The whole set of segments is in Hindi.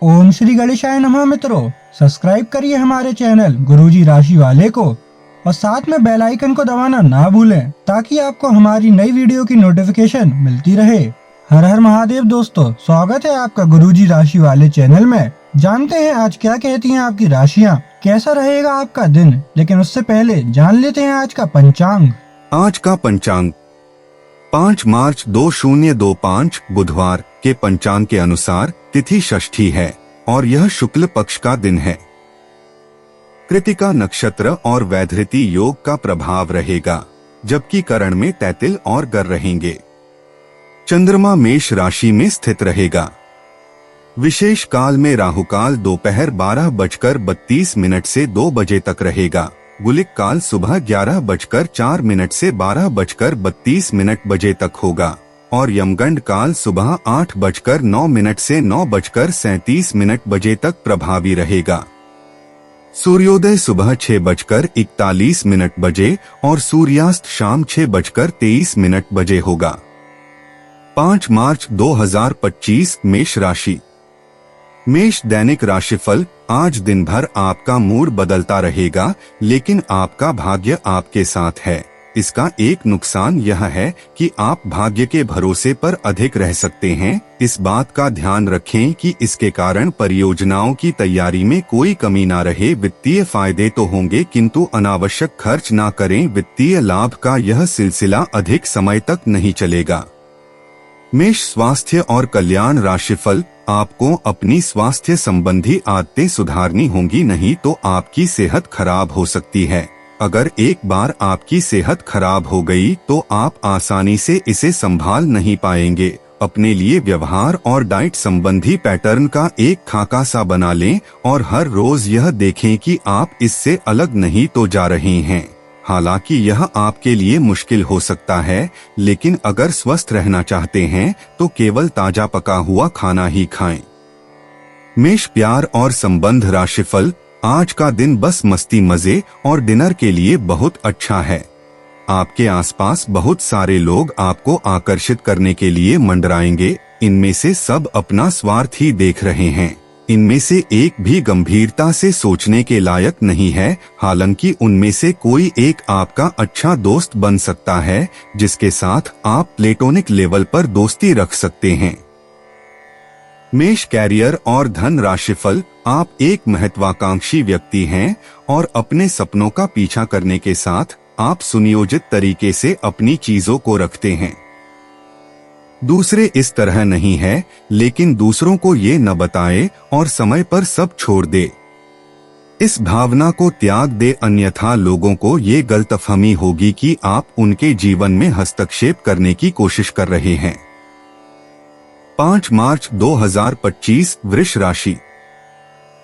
ओम श्री गणेशाय नमः। मित्रों, सब्सक्राइब करिए हमारे चैनल गुरुजी राशि वाले को और साथ में बेल आइकन को दबाना ना भूलें ताकि आपको हमारी नई वीडियो की नोटिफिकेशन मिलती रहे। हर हर महादेव दोस्तों, स्वागत है आपका गुरुजी राशि वाले चैनल में। जानते हैं आज क्या कहती हैं आपकी राशियां, कैसा रहेगा आपका दिन। लेकिन उससे पहले जान लेते हैं आज का पंचांग। आज का पंचांग 5 मार्च 2025 बुधवार के पंचांग के अनुसार तिथि षष्ठी है और यह शुक्ल पक्ष का दिन है। कृतिका नक्षत्र और वैधृति योग का प्रभाव रहेगा, जबकि करण में तैतिल और गर रहेंगे। चंद्रमा मेष राशि में स्थित रहेगा। विशेष काल में राहुकाल दोपहर 12:32 से 2 बजे तक रहेगा। गुलिक काल सुबह 11:04 से 12:32 बजे तक होगा और यमगंड काल सुबह 8:09 से 9:37 बजे तक प्रभावी रहेगा। सूर्योदय सुबह 6:41 बजे और सूर्यास्त शाम 6:23 बजे होगा। 5 मार्च 2025 मेष राशि। मेष दैनिक राशिफल। आज दिन भर आपका मूड बदलता रहेगा, लेकिन आपका भाग्य आपके साथ है। इसका एक नुकसान यह है कि आप भाग्य के भरोसे पर अधिक रह सकते हैं। इस बात का ध्यान रखें कि इसके कारण परियोजनाओं की तैयारी में कोई कमी ना रहे। वित्तीय फायदे तो होंगे, किंतु अनावश्यक खर्च ना करें। वित्तीय लाभ का यह सिलसिला अधिक समय तक नहीं चलेगा। मेष स्वास्थ्य और कल्याण राशिफल। आपको अपनी स्वास्थ्य संबंधी आदतें सुधारनी होंगी, नहीं तो आपकी सेहत खराब हो सकती है। अगर एक बार आपकी सेहत खराब हो गई तो आप आसानी से इसे संभाल नहीं पाएंगे। अपने लिए व्यवहार और डाइट संबंधी पैटर्न का एक खाका सा बना लें और हर रोज यह देखें कि आप इससे अलग नहीं तो जा रहे हैं। हालांकि यह आपके लिए मुश्किल हो सकता है, लेकिन अगर स्वस्थ रहना चाहते हैं तो केवल ताजा पका हुआ खाना ही खाएं। मेष प्यार और संबंध राशिफल। आज का दिन बस मस्ती मजे और डिनर के लिए बहुत अच्छा है। आपके आसपास बहुत सारे लोग आपको आकर्षित करने के लिए मंडराएंगे। इनमें से सब अपना स्वार्थ ही देख रहे हैं। इनमें से एक भी गंभीरता से सोचने के लायक नहीं है। हालांकि उनमें से कोई एक आपका अच्छा दोस्त बन सकता है, जिसके साथ आप प्लेटोनिक लेवल पर दोस्ती रख सकते हैं। मेष कैरियर और धन राशिफल। आप एक महत्वाकांक्षी व्यक्ति हैं और अपने सपनों का पीछा करने के साथ आप सुनियोजित तरीके से अपनी चीजों को रखते हैं। दूसरे इस तरह नहीं है, लेकिन दूसरों को ये न बताए और समय पर सब छोड़ दे। इस भावना को त्याग दे, अन्यथा लोगों को ये गलतफहमी होगी कि आप उनके जीवन में हस्तक्षेप करने की कोशिश कर रहे हैं। 5 मार्च 2025 वृष राशि।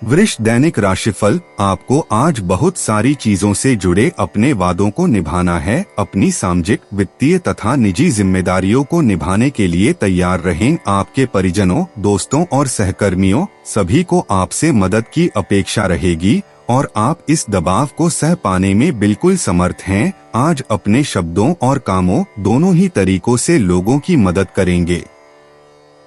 वृष दैनिक राशिफल। आपको आज बहुत सारी चीजों से जुड़े अपने वादों को निभाना है। अपनी सामाजिक, वित्तीय तथा निजी जिम्मेदारियों को निभाने के लिए तैयार रहें। आपके परिजनों, दोस्तों और सहकर्मियों सभी को आपसे मदद की अपेक्षा रहेगी और आप इस दबाव को सह पाने में बिल्कुल समर्थ हैं। आज अपने शब्दों और कामों दोनों ही तरीकों से लोगों की मदद करेंगे।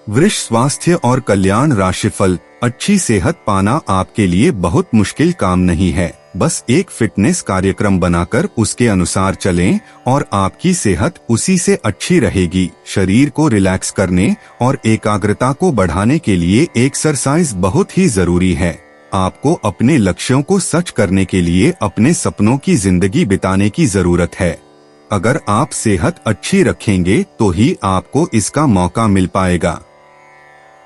वृष स्वास्थ्य और कल्याण राशिफल। अच्छी सेहत पाना आपके लिए बहुत मुश्किल काम नहीं है। बस एक फिटनेस कार्यक्रम बनाकर उसके अनुसार चलें और आपकी सेहत उसी से अच्छी रहेगी। शरीर को रिलैक्स करने और एकाग्रता को बढ़ाने के लिए एक्सरसाइज बहुत ही जरूरी है। आपको अपने लक्ष्यों को सच करने के लिए अपने सपनों की जिंदगी बिताने की जरूरत है। अगर आप सेहत अच्छी रखेंगे तो ही आपको इसका मौका मिल पाएगा।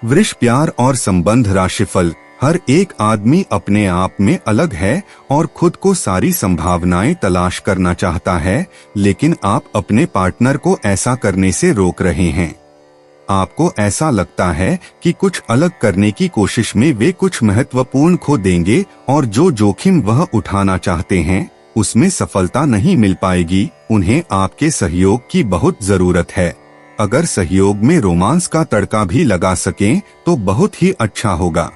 वृष प्यार और संबंध राशिफल। हर एक आदमी अपने आप में अलग है और खुद को सारी संभावनाएं तलाश करना चाहता है, लेकिन आप अपने पार्टनर को ऐसा करने से रोक रहे हैं। आपको ऐसा लगता है कि कुछ अलग करने की कोशिश में वे कुछ महत्वपूर्ण खो देंगे और जो जोखिम वह उठाना चाहते हैं उसमें सफलता नहीं मिल पाएगी। उन्हें आपके सहयोग की बहुत जरूरत है। अगर सहयोग में रोमांस का तड़का भी लगा सकें तो बहुत ही अच्छा होगा।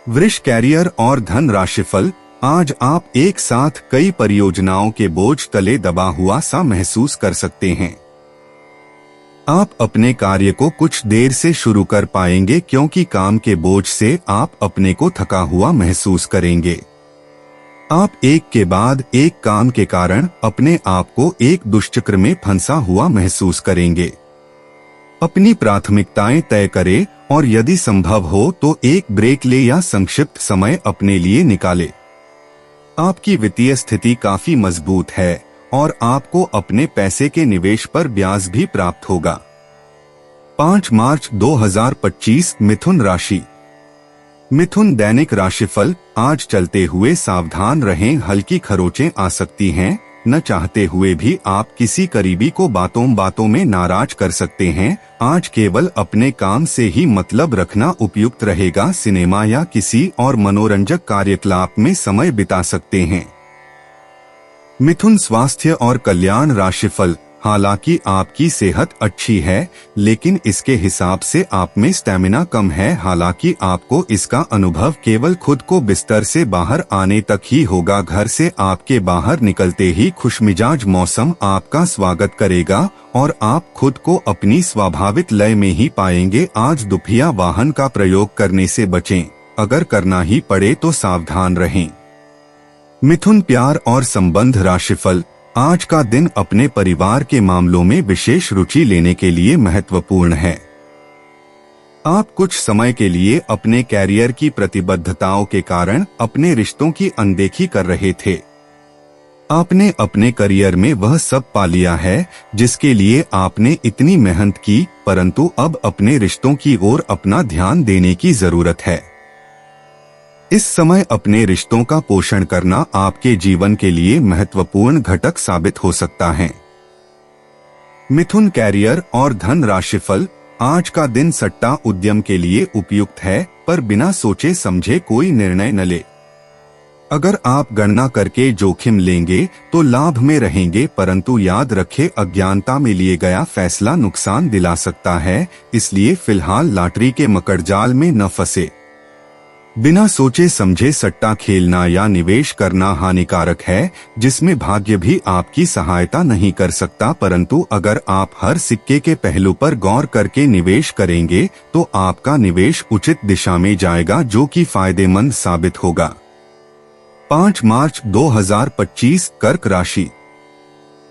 वृष कैरियर और धन राशिफल। आज आप एक साथ कई परियोजनाओं के बोझ तले दबा हुआ सा महसूस कर सकते हैं। आप अपने कार्य को कुछ देर से शुरू कर पाएंगे क्योंकि काम के बोझ से आप अपने को थका हुआ महसूस करेंगे। आप एक के बाद एक काम के कारण अपने आप को एक दुष्चक्र में फंसा हुआ महसूस करेंगे। अपनी प्राथमिकताएं तय करें और यदि संभव हो तो एक ब्रेक ले या संक्षिप्त समय अपने लिए निकाले। आपकी वित्तीय स्थिति काफी मजबूत है और आपको अपने पैसे के निवेश पर ब्याज भी प्राप्त होगा। 5 मार्च 2025 मिथुन राशि। मिथुन दैनिक राशिफल। आज चलते हुए सावधान रहें, हल्की खरोंचें आ सकती हैं। न चाहते हुए भी आप किसी करीबी को बातों में नाराज कर सकते हैं। आज केवल अपने काम से ही मतलब रखना उपयुक्त रहेगा। सिनेमा या किसी और मनोरंजक कार्यकलाप में समय बिता सकते हैं। मिथुन स्वास्थ्य और कल्याण राशिफल। हालांकि आपकी सेहत अच्छी है लेकिन इसके हिसाब से आप में स्टेमिना कम है। हालांकि आपको इसका अनुभव केवल खुद को बिस्तर से बाहर आने तक ही होगा। घर से आपके बाहर निकलते ही खुशमिजाज मौसम आपका स्वागत करेगा और आप खुद को अपनी स्वाभाविक लय में ही पाएंगे। आज दुपहिया वाहन का प्रयोग करने से बचें, अगर करना ही पड़े तो सावधान रहें। मिथुन प्यार और संबंध राशिफल। आज का दिन अपने परिवार के मामलों में विशेष रुचि लेने के लिए महत्वपूर्ण है। आप कुछ समय के लिए अपने कैरियर की प्रतिबद्धताओं के कारण अपने रिश्तों की अनदेखी कर रहे थे। आपने अपने करियर में वह सब पा लिया है जिसके लिए आपने इतनी मेहनत की, परंतु अब अपने रिश्तों की ओर अपना ध्यान देने की जरूरत है। इस समय अपने रिश्तों का पोषण करना आपके जीवन के लिए महत्वपूर्ण घटक साबित हो सकता है। मिथुन कैरियर और धन राशिफल। आज का दिन सट्टा उद्यम के लिए उपयुक्त है, पर बिना सोचे समझे कोई निर्णय न ले। अगर आप गणना करके जोखिम लेंगे तो लाभ में रहेंगे, परंतु याद रखें अज्ञानता में लिए गया फैसला नुकसान दिला सकता है। इसलिए फिलहाल लॉटरी के मकड़जाल में न फंसे। बिना सोचे समझे सट्टा खेलना या निवेश करना हानिकारक है, जिसमें भाग्य भी आपकी सहायता नहीं कर सकता। परंतु अगर आप हर सिक्के के पहलू पर गौर करके निवेश करेंगे तो आपका निवेश उचित दिशा में जाएगा, जो कि फायदेमंद साबित होगा। 5 मार्च 2025 कर्क राशि।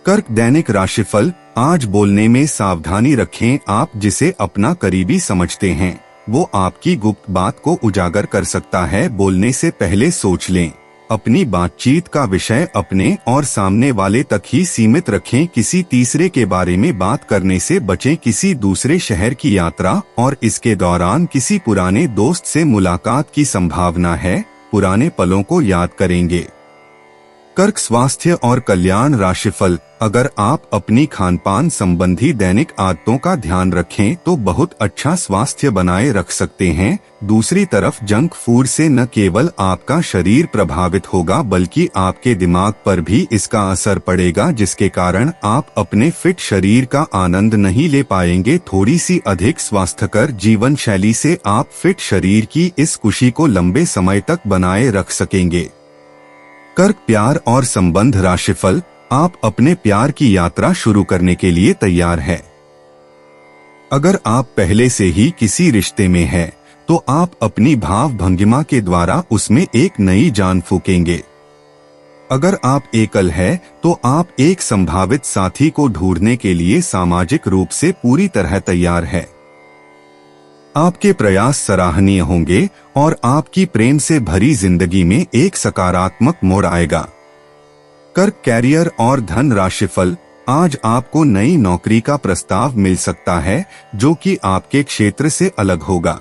कर्क दैनिक राशिफल। आज बोलने में सावधानी रखें। आप जिसे अपना करीबी समझते हैं वो आपकी गुप्त बात को उजागर कर सकता है। बोलने से पहले सोच लें। अपनी बातचीत का विषय अपने और सामने वाले तक ही सीमित रखें। किसी तीसरे के बारे में बात करने से बचें। किसी दूसरे शहर की यात्रा और इसके दौरान किसी पुराने दोस्त से मुलाकात की संभावना है। पुराने पलों को याद करेंगे। कर्क स्वास्थ्य और कल्याण राशिफल। अगर आप अपनी खानपान संबंधी दैनिक आदतों का ध्यान रखें तो बहुत अच्छा स्वास्थ्य बनाए रख सकते हैं। दूसरी तरफ जंक फूड से न केवल आपका शरीर प्रभावित होगा बल्कि आपके दिमाग पर भी इसका असर पड़ेगा, जिसके कारण आप अपने फिट शरीर का आनंद नहीं ले पाएंगे। थोड़ी सी अधिक स्वास्थ्यकर जीवन शैली से आप फिट शरीर की इस खुशी को लंबे समय तक बनाए रख सकेंगे। कर्क प्यार और संबंध राशिफल। आप अपने प्यार की यात्रा शुरू करने के लिए तैयार हैं। अगर आप पहले से ही किसी रिश्ते में हैं, तो आप अपनी भाव भंगिमा के द्वारा उसमें एक नई जान फूकेंगे। अगर आप एकल हैं, तो आप एक संभावित साथी को ढूंढने के लिए सामाजिक रूप से पूरी तरह तैयार हैं। आपके प्रयास सराहनीय होंगे और आपकी प्रेम से भरी जिंदगी में एक सकारात्मक मोड़ आएगा। कर्क कैरियर और धन राशिफल। आज आपको नई नौकरी का प्रस्ताव मिल सकता है जो कि आपके क्षेत्र से अलग होगा।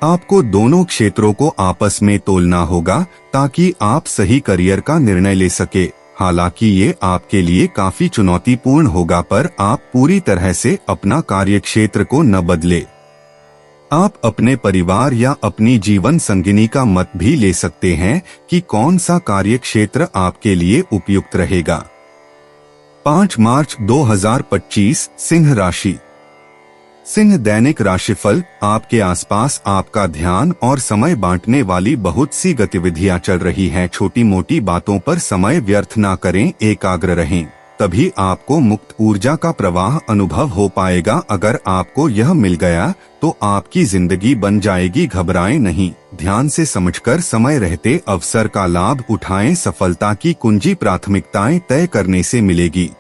आपको दोनों क्षेत्रों को आपस में तोलना होगा ताकि आप सही करियर का निर्णय ले सके। हालांकि ये आपके लिए काफी चुनौतीपूर्ण होगा, पर आप पूरी तरह से अपना कार्यक्षेत्र को न बदले। आप अपने परिवार या अपनी जीवन संगिनी का मत भी ले सकते हैं कि कौन सा कार्यक्षेत्र आपके लिए उपयुक्त रहेगा। 5 मार्च 2025 सिंह राशि। सिंह दैनिक राशिफल। आपके आसपास आपका ध्यान और समय बांटने वाली बहुत सी गतिविधियां चल रही हैं। छोटी मोटी बातों पर समय व्यर्थ ना करें, एकाग्र रहें। तभी आपको मुक्त ऊर्जा का प्रवाह अनुभव हो पाएगा। अगर आपको यह मिल गया तो आपकी जिंदगी बन जाएगी। घबराएं नहीं, ध्यान से समझकर समय रहते अवसर का लाभ उठाएं। सफलता की कुंजी प्राथमिकताएं तय करने से मिलेगी।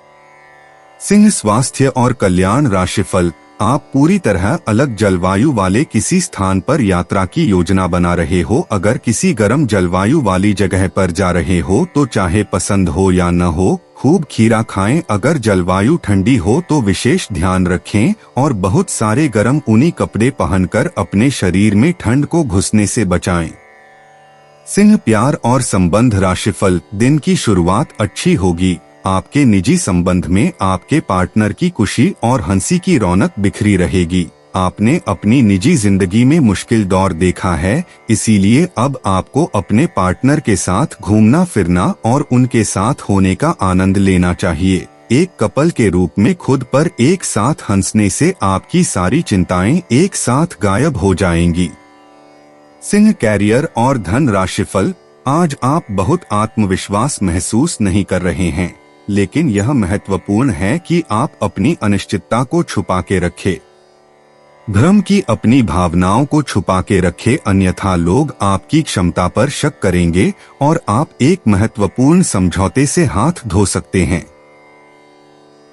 सिंह, स्वास्थ्य और कल्याण। राशिफल, आप पूरी तरह अलग जलवायु वाले किसी स्थान पर यात्रा की योजना बना रहे हो। अगर किसी गर्म जलवायु वाली जगह पर जा रहे हो तो चाहे पसंद हो या न हो, खूब खीरा खाएं। अगर जलवायु ठंडी हो तो विशेष ध्यान रखें और बहुत सारे गर्म ऊनी कपड़े पहनकर अपने शरीर में ठंड को घुसने से बचाएं। सिंह, प्यार और संबंध। राशिफल, दिन की शुरुआत अच्छी होगी। आपके निजी संबंध में आपके पार्टनर की खुशी और हंसी की रौनक बिखरी रहेगी। आपने अपनी निजी जिंदगी में मुश्किल दौर देखा है, इसीलिए अब आपको अपने पार्टनर के साथ घूमना फिरना और उनके साथ होने का आनंद लेना चाहिए। एक कपल के रूप में खुद पर एक साथ हंसने से आपकी सारी चिंताएं एक साथ गायब हो जाएंगी। सिंह, कैरियर और धन। राशिफल, आज आप बहुत आत्मविश्वास महसूस नहीं कर रहे हैं, लेकिन यह महत्वपूर्ण है कि आप अपनी अनिश्चितता को छुपा के रखें। भ्रम की अपनी भावनाओं को छुपा के रखें, अन्यथा लोग आपकी क्षमता पर शक करेंगे और आप एक महत्वपूर्ण समझौते से हाथ धो सकते हैं।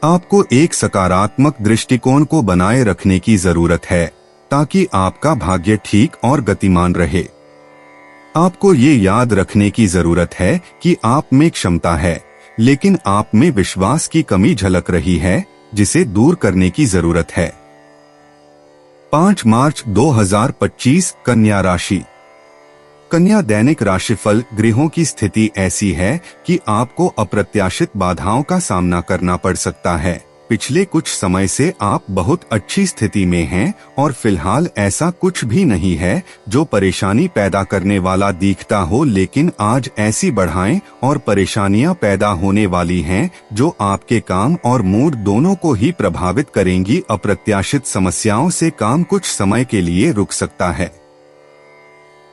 आपको एक सकारात्मक दृष्टिकोण को बनाए रखने की जरूरत है ताकि आपका भाग्य ठीक और गतिमान रहे। आपको ये याद रखने की जरूरत है कि आप में क्षमता है, लेकिन आप में विश्वास की कमी झलक रही है, जिसे दूर करने की जरूरत है। 5 मार्च 2025, कन्या राशि। कन्या, दैनिक राशिफल। ग्रहों की स्थिति ऐसी है कि आपको अप्रत्याशित बाधाओं का सामना करना पड़ सकता है। पिछले कुछ समय से आप बहुत अच्छी स्थिति में हैं और फिलहाल ऐसा कुछ भी नहीं है जो परेशानी पैदा करने वाला दिखता हो, लेकिन आज ऐसी बढ़ाएं और परेशानियां पैदा होने वाली हैं जो आपके काम और मूड दोनों को ही प्रभावित करेंगी। अप्रत्याशित समस्याओं से काम कुछ समय के लिए रुक सकता है।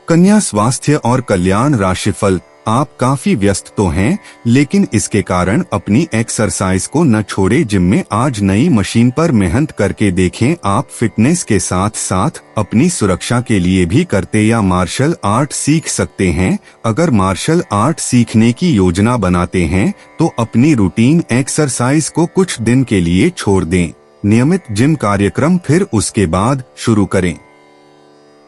कन्या, स्वास्थ्य और कल्याण। राशिफल, आप काफी व्यस्त तो हैं, लेकिन इसके कारण अपनी एक्सरसाइज को न छोड़े। जिम में आज नई मशीन पर मेहनत करके देखें। आप फिटनेस के साथ साथ अपनी सुरक्षा के लिए भी करते या मार्शल आर्ट सीख सकते हैं। अगर मार्शल आर्ट सीखने की योजना बनाते हैं तो अपनी रूटीन एक्सरसाइज को कुछ दिन के लिए छोड़ दें। नियमित जिम कार्यक्रम फिर उसके बाद शुरू करें।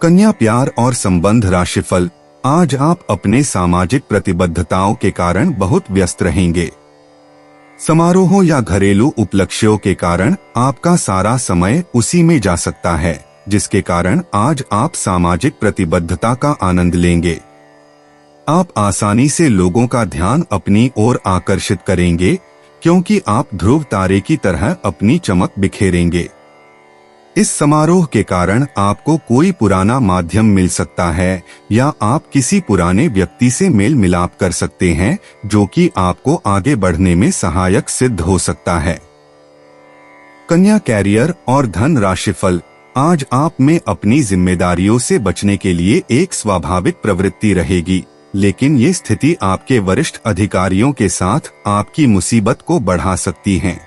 कन्या, प्यार और संबंध। राशिफल, आज आप अपने सामाजिक प्रतिबद्धताओं के कारण बहुत व्यस्त रहेंगे। समारोहों या घरेलू उपलक्ष्यों के कारण आपका सारा समय उसी में जा सकता है, जिसके कारण आज आप सामाजिक प्रतिबद्धता का आनंद लेंगे। आप आसानी से लोगों का ध्यान अपनी ओर आकर्षित करेंगे, क्योंकि आप ध्रुव तारे की तरह अपनी चमक बिखेरेंगे। इस समारोह के कारण आपको कोई पुराना माध्यम मिल सकता है या आप किसी पुराने व्यक्ति से मेल मिलाप कर सकते हैं, जो कि आपको आगे बढ़ने में सहायक सिद्ध हो सकता है। कन्या, कैरियर और धन। राशिफल, आज आप में अपनी जिम्मेदारियों से बचने के लिए एक स्वाभाविक प्रवृत्ति रहेगी, लेकिन ये स्थिति आपके वरिष्ठ अधिकारियों के साथ आपकी मुसीबत को बढ़ा सकती है।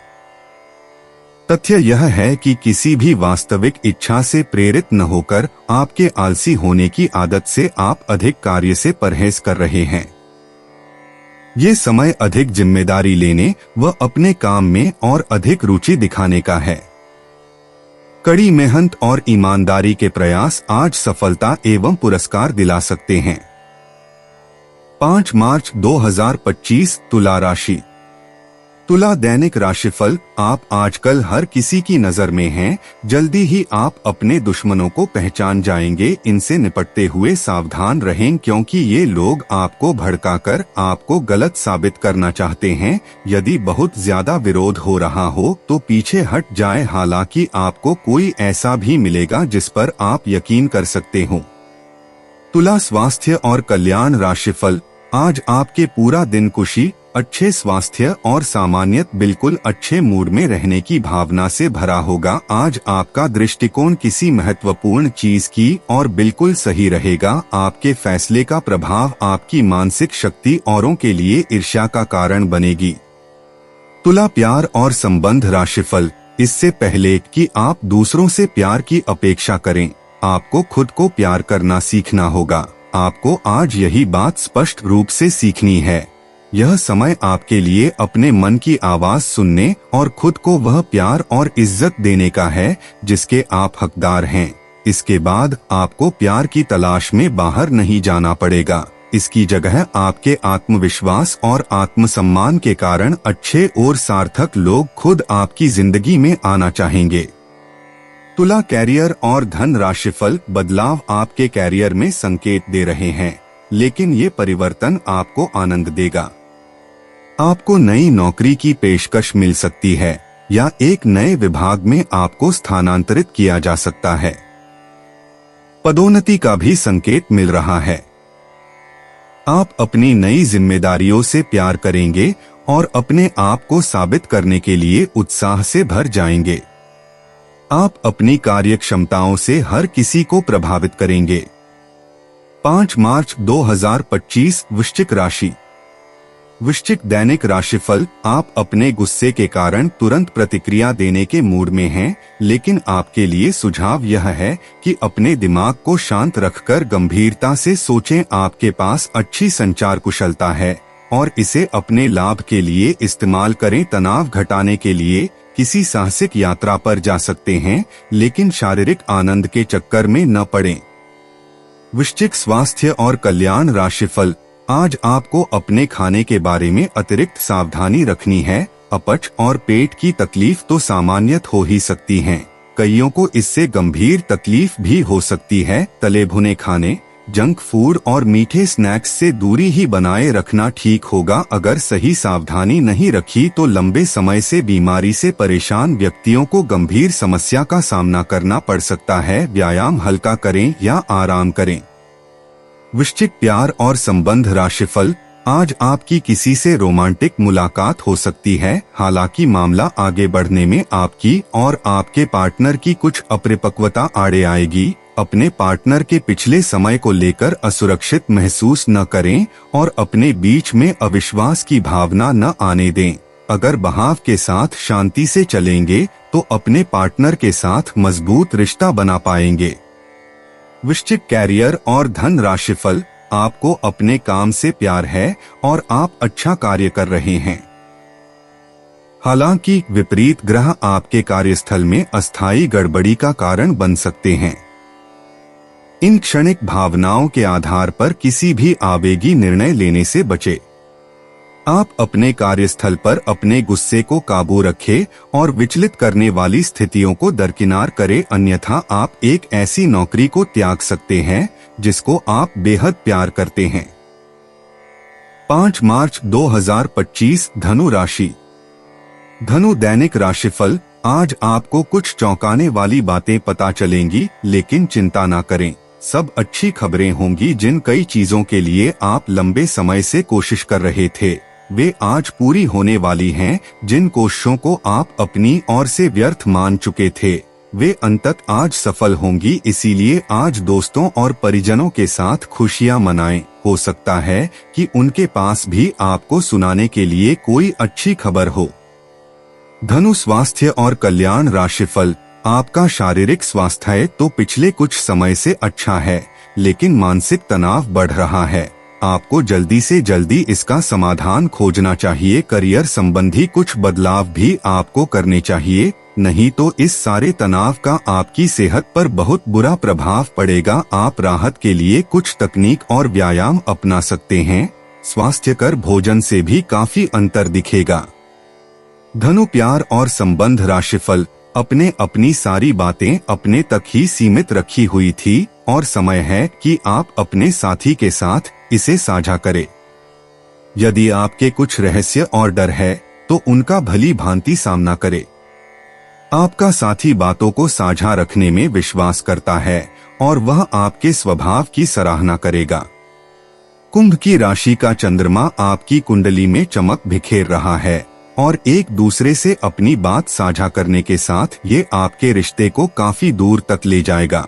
तथ्य यह है कि किसी भी वास्तविक इच्छा से प्रेरित न होकर आपके आलसी होने की आदत से आप अधिक कार्य से परहेज कर रहे हैं। ये समय अधिक जिम्मेदारी लेने व अपने काम में और अधिक रुचि दिखाने का है। कड़ी मेहनत और ईमानदारी के प्रयास आज सफलता एवं पुरस्कार दिला सकते हैं। 5 मार्च 2025, तुला राशि। तुला, दैनिक राशिफल। आप आजकल हर किसी की नजर में हैं। जल्दी ही आप अपने दुश्मनों को पहचान जाएंगे। इनसे निपटते हुए सावधान रहें, क्योंकि ये लोग आपको भड़काकर आपको गलत साबित करना चाहते हैं। यदि बहुत ज्यादा विरोध हो रहा हो तो पीछे हट जाए, हालांकि आपको कोई ऐसा भी मिलेगा जिस पर आप यकीन कर सकते हो। तुला, स्वास्थ्य और कल्याण। राशिफल, आज आपके पूरा दिन खुशी, अच्छे स्वास्थ्य और सामान्यत बिल्कुल अच्छे मूड में रहने की भावना से भरा होगा। आज आपका दृष्टिकोण किसी महत्वपूर्ण चीज की और बिल्कुल सही रहेगा। आपके फैसले का प्रभाव आपकी मानसिक शक्ति औरों के लिए ईर्ष्या का कारण बनेगी। तुला प्यार और संबंध राशिफल। इससे पहले कि आप दूसरों से प्यार की अपेक्षा करें, आपको खुद को प्यार करना सीखना होगा। आपको आज यही बात स्पष्ट रूप से सीखनी है। यह समय आपके लिए अपने मन की आवाज सुनने और खुद को वह प्यार और इज्जत देने का है जिसके आप हकदार हैं। इसके बाद आपको प्यार की तलाश में बाहर नहीं जाना पड़ेगा। इसकी जगह आपके आत्मविश्वास और आत्मसम्मान के कारण अच्छे और सार्थक लोग खुद आपकी जिंदगी में आना चाहेंगे। तुला कैरियर और धन राशिफल। बदलाव आपके कैरियर में संकेत दे रहे हैं, लेकिन ये परिवर्तन आपको आनंद देगा। आपको नई नौकरी की पेशकश मिल सकती है या एक नए विभाग में आपको स्थानांतरित किया जा सकता है। पदोन्नति का भी संकेत मिल रहा है। आप अपनी नई जिम्मेदारियों से प्यार करेंगे और अपने आप को साबित करने के लिए उत्साह से भर जाएंगे। आप अपनी कार्यक्षमताओं से हर किसी को प्रभावित करेंगे। 5 मार्च 2025 वृश्चिक राशि। वृश्चिक दैनिक राशिफल। आप अपने गुस्से के कारण तुरंत प्रतिक्रिया देने के मूड में हैं, लेकिन आपके लिए सुझाव यह है कि अपने दिमाग को शांत रखकर गंभीरता से सोचें। आपके पास अच्छी संचार कुशलता है और इसे अपने लाभ के लिए इस्तेमाल करें। तनाव घटाने के लिए किसी साहसिक यात्रा पर जा सकते हैं, लेकिन शारीरिक आनंद के चक्कर में न पड़ें। वृश्चिक स्वास्थ्य और कल्याण राशिफल। आज आपको अपने खाने के बारे में अतिरिक्त सावधानी रखनी है। अपच और पेट की तकलीफ तो सामान्य हो ही सकती हैं। कईयों को इससे गंभीर तकलीफ भी हो सकती है। तले भुने खाने, जंक फूड और मीठे स्नैक्स से दूरी ही बनाए रखना ठीक होगा। अगर सही सावधानी नहीं रखी तो लंबे समय से बीमारी से परेशान व्यक्तियों को गंभीर समस्या का सामना करना पड़ सकता है। व्यायाम हल्का करें या आराम करें। वृश्चिक प्यार और संबंध राशिफल। आज आपकी किसी से रोमांटिक मुलाकात हो सकती है। हालांकि मामला आगे बढ़ने में आपकी और आपके पार्टनर की कुछ अपरिपक्वता आड़े आएगी। अपने पार्टनर के पिछले समय को लेकर असुरक्षित महसूस न करें और अपने बीच में अविश्वास की भावना न आने दें। अगर बहाव के साथ शांति से चलेंगे तो अपने पार्टनर के साथ मजबूत रिश्ता बना पाएंगे। वृश्चिक कैरियर और धन राशिफल। आपको अपने काम से प्यार है और आप अच्छा कार्य कर रहे हैं। हालांकि विपरीत ग्रह आपके कार्यस्थल में अस्थायी गड़बड़ी का कारण बन सकते हैं। इन क्षणिक भावनाओं के आधार पर किसी भी आवेगी निर्णय लेने से बचें। आप अपने कार्यस्थल पर अपने गुस्से को काबू रखें और विचलित करने वाली स्थितियों को दरकिनार करें, अन्यथा आप एक ऐसी नौकरी को त्याग सकते हैं जिसको आप बेहद प्यार करते हैं। 5 मार्च 2025 धनु राशि। धनु दैनिक राशिफल। आज आपको कुछ चौंकाने वाली बातें पता चलेंगी, लेकिन चिंता ना करें। सब अच्छी खबरें होंगी। जिन कई चीजों के लिए आप लंबे समय से कोशिश कर रहे थे वे आज पूरी होने वाली हैं। जिन कोशिशों को आप अपनी ओर से व्यर्थ मान चुके थे वे अंतत आज सफल होंगी। इसीलिए आज दोस्तों और परिजनों के साथ खुशियां मनाएं। हो सकता है कि उनके पास भी आपको सुनाने के लिए कोई अच्छी खबर हो। धनु स्वास्थ्य और कल्याण राशिफल। आपका शारीरिक स्वास्थ्य तो पिछले कुछ समय से अच्छा है, लेकिन मानसिक तनाव बढ़ रहा है। आपको जल्दी से जल्दी इसका समाधान खोजना चाहिए। करियर संबंधी कुछ बदलाव भी आपको करने चाहिए, नहीं तो इस सारे तनाव का आपकी सेहत पर बहुत बुरा प्रभाव पड़ेगा। आप राहत के लिए कुछ तकनीक और व्यायाम अपना सकते हैं। स्वास्थ्यकर भोजन से भी काफी अंतर दिखेगा। धनु प्यार और संबंध राशिफल। अपनी सारी बातें अपने तक ही सीमित रखी हुई थी और समय है कि आप अपने साथी के साथ इसे साझा करें। यदि आपके कुछ रहस्य और डर है तो उनका भली भांति सामना करें। आपका साथी बातों को साझा रखने में विश्वास करता है और वह आपके स्वभाव की सराहना करेगा। कुंभ की राशि का चंद्रमा आपकी कुंडली में चमक बिखेर रहा है और एक दूसरे से अपनी बात साझा करने के साथ ये आपके रिश्ते को काफी दूर तक ले जाएगा।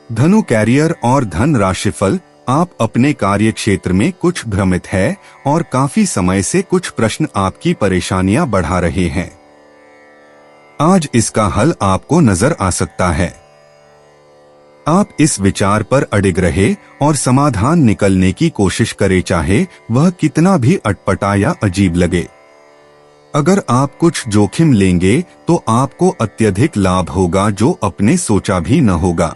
धनु कैरियर और धन राशिफल। आप अपने कार्य क्षेत्र में कुछ भ्रमित है और काफी समय से कुछ प्रश्न आपकी परेशानियां बढ़ा रहे हैं। आज इसका हल आपको नजर आ सकता है। आप इस विचार पर अडिग रहे और समाधान निकलने की कोशिश करे, चाहे वह कितना भी अटपटा या अजीब लगे। अगर आप कुछ जोखिम लेंगे तो आपको अत्यधिक लाभ होगा जो अपने सोचा भी न होगा।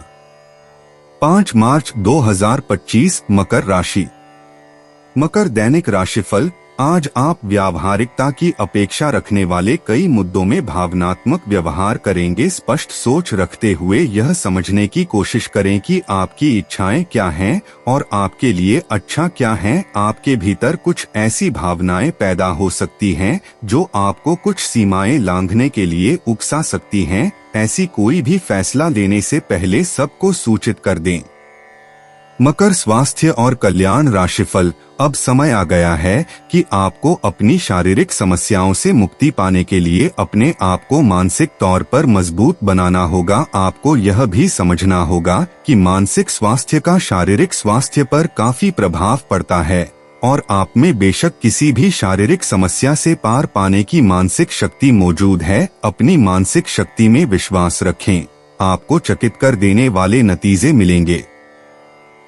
5 मार्च 2025 मकर राशि। मकर दैनिक राशिफल। आज आप व्यावहारिकता की अपेक्षा रखने वाले कई मुद्दों में भावनात्मक व्यवहार करेंगे। स्पष्ट सोच रखते हुए यह समझने की कोशिश करें कि आपकी इच्छाएं क्या हैं और आपके लिए अच्छा क्या है। आपके भीतर कुछ ऐसी भावनाएं पैदा हो सकती हैं जो आपको कुछ सीमाएं लांघने के लिए उकसा सकती हैं। ऐसी कोई भी फैसला लेने से पहले सबको सूचित कर दें। मकर स्वास्थ्य और कल्याण राशिफल। अब समय आ गया है कि आपको अपनी शारीरिक समस्याओं से मुक्ति पाने के लिए अपने आप को मानसिक तौर पर मजबूत बनाना होगा। आपको यह भी समझना होगा कि मानसिक स्वास्थ्य का शारीरिक स्वास्थ्य पर काफी प्रभाव पड़ता है और आप में बेशक किसी भी शारीरिक समस्या से पार पाने की मानसिक शक्ति मौजूद है। अपनी मानसिक शक्ति में विश्वास रखें, आपको चकित कर देने वाले नतीजे मिलेंगे।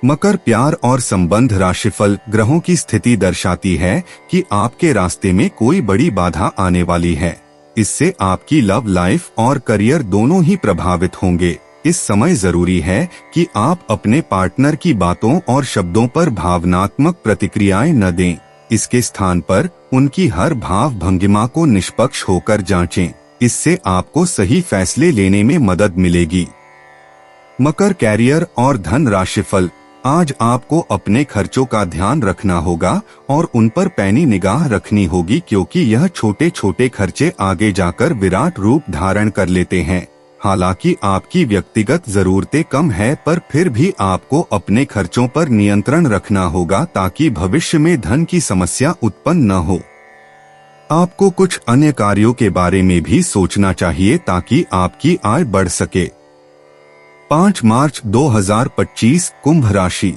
मकर प्यार और संबंध राशिफल। ग्रहों की स्थिति दर्शाती है कि आपके रास्ते में कोई बड़ी बाधा आने वाली है। इससे आपकी लव लाइफ और करियर दोनों ही प्रभावित होंगे। इस समय जरूरी है कि आप अपने पार्टनर की बातों और शब्दों पर भावनात्मक प्रतिक्रियाएं न दें। इसके स्थान पर उनकी हर भाव भंगिमा को निष्पक्ष होकर जांचें। इससे आपको सही फैसले लेने में मदद मिलेगी। मकर कैरियर और धन राशिफल। आज आपको अपने खर्चों का ध्यान रखना होगा और उन पर पैनी निगाह रखनी होगी, क्योंकि यह छोटे छोटे खर्चे आगे जाकर विराट रूप धारण कर लेते हैं। हालांकि आपकी व्यक्तिगत जरूरतें कम है, पर फिर भी आपको अपने खर्चों पर नियंत्रण रखना होगा ताकि भविष्य में धन की समस्या उत्पन्न न हो। आपको कुछ अन्य कार्यों के बारे में भी सोचना चाहिए ताकि आपकी आय बढ़ सके। 5 मार्च 2025 कुंभ राशि।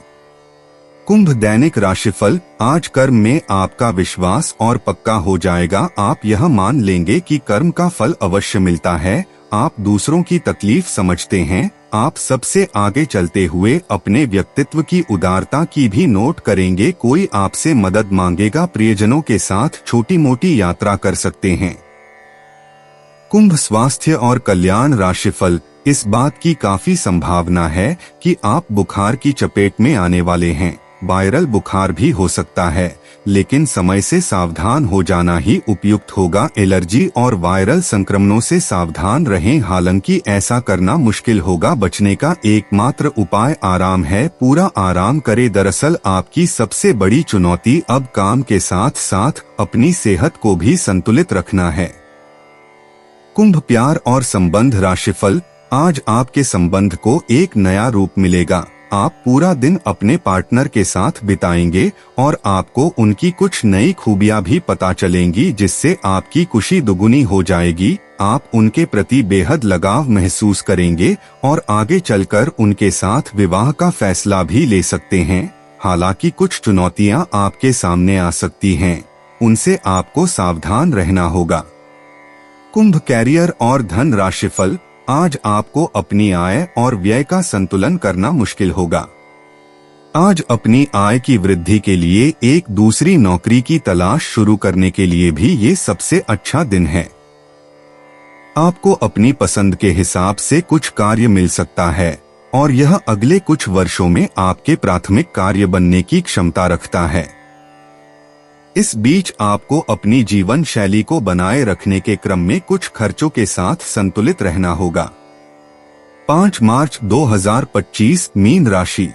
कुंभ दैनिक राशिफल। आज कर्म में आपका विश्वास और पक्का हो जाएगा। आप यह मान लेंगे कि कर्म का फल अवश्य मिलता है। आप दूसरों की तकलीफ समझते हैं। आप सबसे आगे चलते हुए अपने व्यक्तित्व की उदारता की भी नोट करेंगे। कोई आपसे मदद मांगेगा। प्रियजनों के साथ छोटी मोटी यात्रा कर सकते हैं। कुंभ स्वास्थ्य और कल्याण राशिफल। इस बात की काफी संभावना है कि आप बुखार की चपेट में आने वाले हैं। वायरल बुखार भी हो सकता है, लेकिन समय से सावधान हो जाना ही उपयुक्त होगा। एलर्जी और वायरल संक्रमणों से सावधान रहें, हालांकि ऐसा करना मुश्किल होगा। बचने का एकमात्र उपाय आराम है। पूरा आराम करें। दरअसल आपकी सबसे बड़ी चुनौती अब काम के साथ साथ अपनी सेहत को भी संतुलित रखना है। कुंभ प्यार और संबंध राशिफल। आज आपके संबंध को एक नया रूप मिलेगा। आप पूरा दिन अपने पार्टनर के साथ बिताएंगे और आपको उनकी कुछ नई खूबियां भी पता चलेंगी, जिससे आपकी खुशी दुगुनी हो जाएगी। आप उनके प्रति बेहद लगाव महसूस करेंगे और आगे चलकर उनके साथ विवाह का फैसला भी ले सकते हैं। हालांकि कुछ चुनौतियां आपके सामने आ सकती हैं, उनसे आपको सावधान रहना होगा। कुंभ कैरियर और धन राशिफल। आज आपको अपनी आय और व्यय का संतुलन करना मुश्किल होगा। आज अपनी आय की वृद्धि के लिए एक दूसरी नौकरी की तलाश शुरू करने के लिए भी ये सबसे अच्छा दिन है। आपको अपनी पसंद के हिसाब से कुछ कार्य मिल सकता है और यह अगले कुछ वर्षों में आपके प्राथमिक कार्य बनने की क्षमता रखता है। इस बीच आपको अपनी जीवन शैली को बनाए रखने के क्रम में कुछ खर्चों के साथ संतुलित रहना होगा। 5 मार्च 2025 मीन राशि।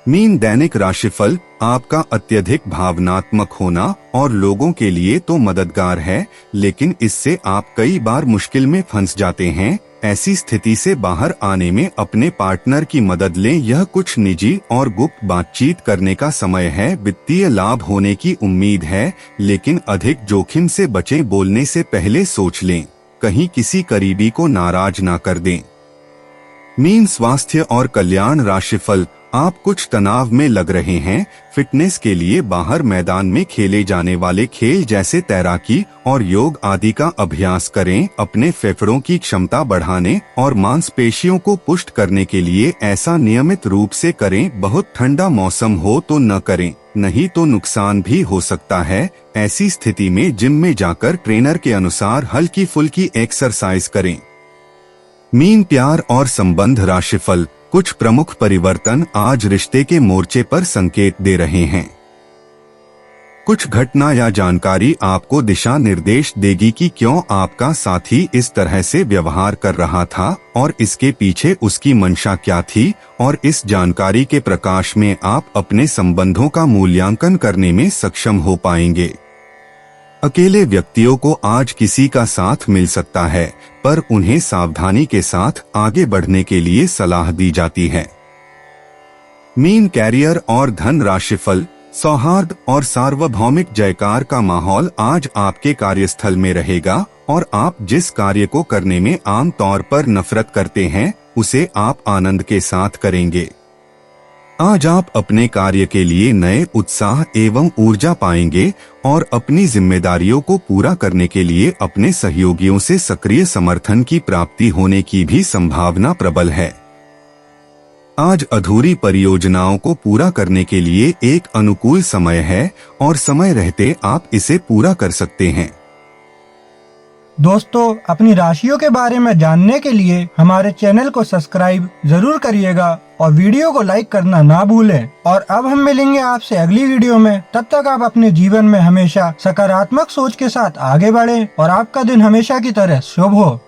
मीन दैनिक राशिफल। आपका अत्यधिक भावनात्मक होना और लोगों के लिए तो मददगार है, लेकिन इससे आप कई बार मुश्किल में फंस जाते हैं। ऐसी स्थिति से बाहर आने में अपने पार्टनर की मदद लें। यह कुछ निजी और गुप्त बातचीत करने का समय है। वित्तीय लाभ होने की उम्मीद है, लेकिन अधिक जोखिम से बचें। बोलने से पहले सोच लें, कहीं किसी करीबी को नाराज ना कर दें। मीन स्वास्थ्य और कल्याण राशिफल। आप कुछ तनाव में लग रहे हैं। फिटनेस के लिए बाहर मैदान में खेले जाने वाले खेल जैसे तैराकी और योग आदि का अभ्यास करें। अपने फेफड़ों की क्षमता बढ़ाने और मांसपेशियों को पुष्ट करने के लिए ऐसा नियमित रूप से करें। बहुत ठंडा मौसम हो तो न करें, नहीं तो नुकसान भी हो सकता है। ऐसी स्थिति में जिम में जाकर ट्रेनर के अनुसार हल्की फुल्की एक्सरसाइज करें। मीन, प्यार और संबंध राशिफल। कुछ प्रमुख परिवर्तन आज रिश्ते के मोर्चे पर संकेत दे रहे हैं। कुछ घटना या जानकारी आपको दिशा निर्देश देगी कि क्यों आपका साथी इस तरह से व्यवहार कर रहा था और इसके पीछे उसकी मंशा क्या थी, और इस जानकारी के प्रकाश में आप अपने संबंधों का मूल्यांकन करने में सक्षम हो पाएंगे। अकेले व्यक्तियों को आज किसी का साथ मिल सकता है, पर उन्हें सावधानी के साथ आगे बढ़ने के लिए सलाह दी जाती है। मीन, कैरियर और धन राशिफल। सौहार्द और सार्वभौमिक जयकार का माहौल आज आपके कार्यस्थल में रहेगा और आप जिस कार्य को करने में आम तौर पर नफरत करते हैं उसे आप आनंद के साथ करेंगे। आज आप अपने कार्य के लिए नए उत्साह एवं ऊर्जा पाएंगे और अपनी जिम्मेदारियों को पूरा करने के लिए अपने सहयोगियों से सक्रिय समर्थन की प्राप्ति होने की भी संभावना प्रबल है। आज अधूरी परियोजनाओं को पूरा करने के लिए एक अनुकूल समय है और समय रहते आप इसे पूरा कर सकते हैं। दोस्तों, अपनी राशियों के बारे में जानने के लिए हमारे चैनल को सब्सक्राइब जरूर करिएगा और वीडियो को लाइक करना ना भूलें। और अब हम मिलेंगे आपसे अगली वीडियो में। तब तक आप अपने जीवन में हमेशा सकारात्मक सोच के साथ आगे बढ़ें और आपका दिन हमेशा की तरह शुभ हो।